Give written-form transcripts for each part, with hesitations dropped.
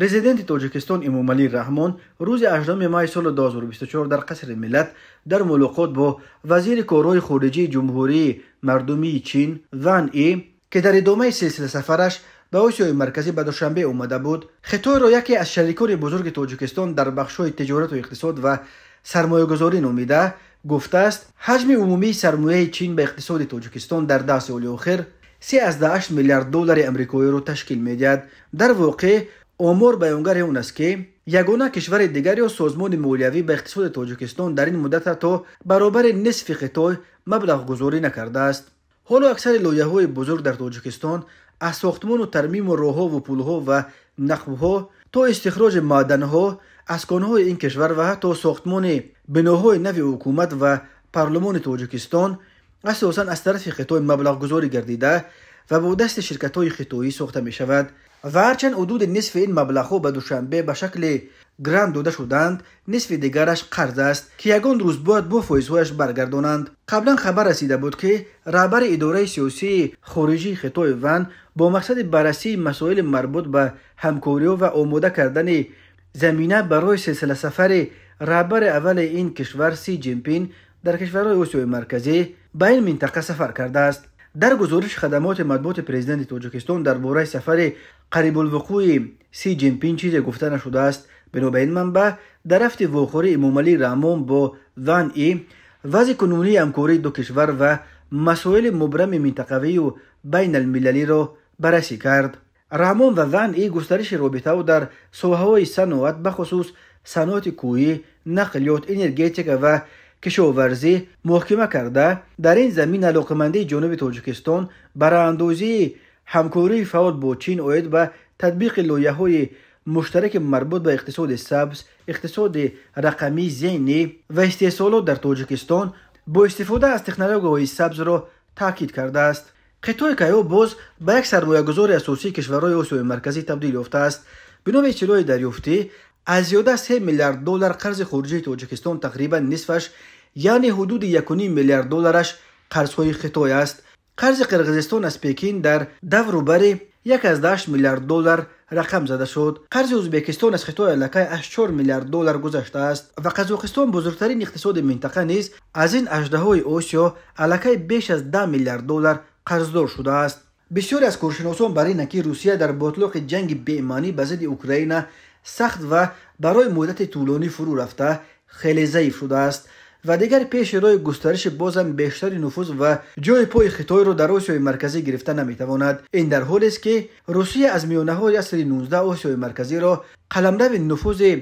پرزیدنت تاجیکستان امامعلی رحمان روز 18 مای سال 2024 در قصر ملت در ملاقات با وزیر کارهای خارجه جمهوری مردمی چین ون ای که در ادامه سلسله سفرش به آسیای مرکزی به دوشنبه اومده بود، خطای را یکی از شریکان بزرگ تاجیکستان در بخش‌های تجارت و اقتصاد و سرمایه‌گذاری نامیده، گفته است حجم عمومی سرمایه چین به اقتصاد تاجیکستان در 10 سال اخیر 3.8 میلیارد دلار آمریکایی را تشکیل می‌دهد. در واقع آمار بیانگر اون است که یگانه کشور دیگر یا سازمان مالیوی به اقتصاد تاجیکستان در این مدت تا برابر نصف خطای مبلغ گذاری نکرده است. حالا اکثر لایحه‌های بزرگ در تاجیکستان از ساختمان و ترمیم و راه‌ها و پل‌ها و نقب‌ها تا استخراج معدن‌ها از کان‌های این کشور و حتی ساختمان بناهای نو حکومت و پارلمان تاجیکستان اساساً از طرف خطای مبلغ گذاری گردیده و با دست شرکت‌های خطایی ساخته می شود و هرچند حدود نصف این مبلغ‌ها به دوشنبه به شکل گرانت داده شدند، نصف دیگرش قرض است که یگان روز باید با فایزهایش برگردانند. قبلا خبر رسیده بود که رهبر اداره سیاسی خارجی خطای ون با مقصد بررسی مسائل مربوط به همکاری و آماده کردن زمینه برای سلسله سفر رهبر اول این کشور سی جین پینگ در کشورهای آسیای مرکزی به این منطقه سفر کرده است. در گزارش خدمات مطبوعات پرزیدنت تاجیکستان درباره سفر قریب الوقوع سی جین پینگ چیزی گفته نشده است. بنابراین منبع در هفته واخیر امامعلی رحمان با ون ای وضع کنونی همکاری دو کشور و مسائل مبرم منطقوی و بین المللی را بررسی کرد. رحمان و ون ای گسترش رابطه و در ساحه‌های صنعت به خصوص صنعت کوهی، نقلیات، انرژتیک و کشاورزی محاکمه کرده در این زمین علاقه‌مندی جانب تاجیکستان برای اندازه همکاری فعال با چین عاید به تطبیق لایحه‌های مشترک مربوط به اقتصاد سبز، اقتصاد رقمی ذهنی و استحصالات در تاجیکستان با استفاده از تکنولوژی‌های سبز را تاکید کرده است. خطای کایو باز به یک سرمایه‌گذار اساسی کشورهای آسیای مرکزی تبدیل یافته است. بنا به اطلاع دریافتی از زیاده 3 میلیارد دلار قرض خارجی تاجیکستان تقریبا نصفش یعنی حدود 1.5 میلیارد دلارش قرض‌های خطای است. قرض قرقیزستان از پکین در برابر 1.8 میلیارد دلار رقم زده شد. قرض ازبکستان از خطای علاقه 4 میلیارد دلار گذشته است و قزاقستان بزرگترین اقتصاد منطقه نیز از این اژدهای آسیا علاقه بیش از 10 میلیارد دلار قرضدار شده است. بسیاری از کارشناسان برای اینکه روسیه در باطلاق جنگ بی‌معنی به ضد اوکراین سخت و برای مدت طولانی فرو رفته خیلی ضعیف شده است و دیگر پیش روی گسترش بازم بیشتر نفوذ و جای پای خطای را در آسیای مرکزی گرفته نمیتواند. این در حالی است که روسیه از میانه‌های عصر 19 آسیای مرکزی را قلمرو نفوذ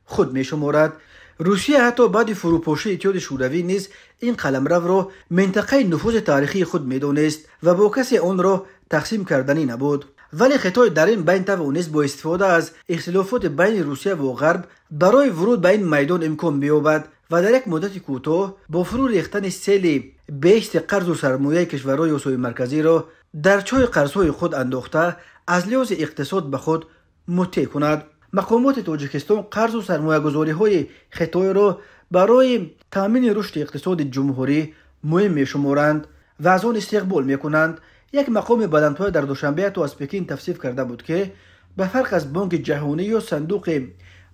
خود میشمارد. روسیه حتی بعد فروپاشی اتحاد شوروی نیز این قلمرو را منطقه نفوذ تاریخی خود میدانست و با کسی آن را تقسیم کردنی نبود. ولی خطای در این بین توانست با استفاده از اختلافات بین روسیه و غرب برای ورود به این میدان امکان بیابد و در یک مدت کوتاه با فرو ریختن سیل بیشت قرض و سرمایه کشورهای آسیای مرکزی را در چای قرضهای خود انداخته از لحاظ اقتصاد به خود مطیع کند. مقامات تاجیکستان قرض و سرمایه‌گذاری‌های خطای را برای تامین رشد اقتصاد جمهوری مهم می‌شمارند و از آن استقبال می‌کنند. یک مقام بلندپایه در دوشنبه تو از پکین تفسیر کرده بود که به فرق از بانک جهانی یا صندوق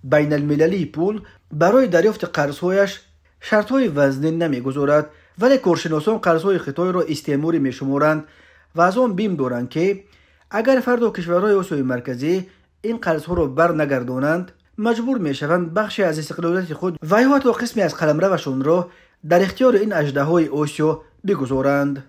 بین المللی پول برای دریافت قرض‌هایش شرط‌های وزنی نمی‌گذارد، ولی کارشناسان قرض‌های خطای را استعماری می‌شمارند و از آن بیم دارند که اگر فرد و کشورهای آسیای مرکزی این قرض‌ها را برنگردانند مجبور می‌شوند بخشی از استقلالیت خود و یا حتی قسمی از قلمروشان را در اختیار این اژدهای آسیا بگذارند.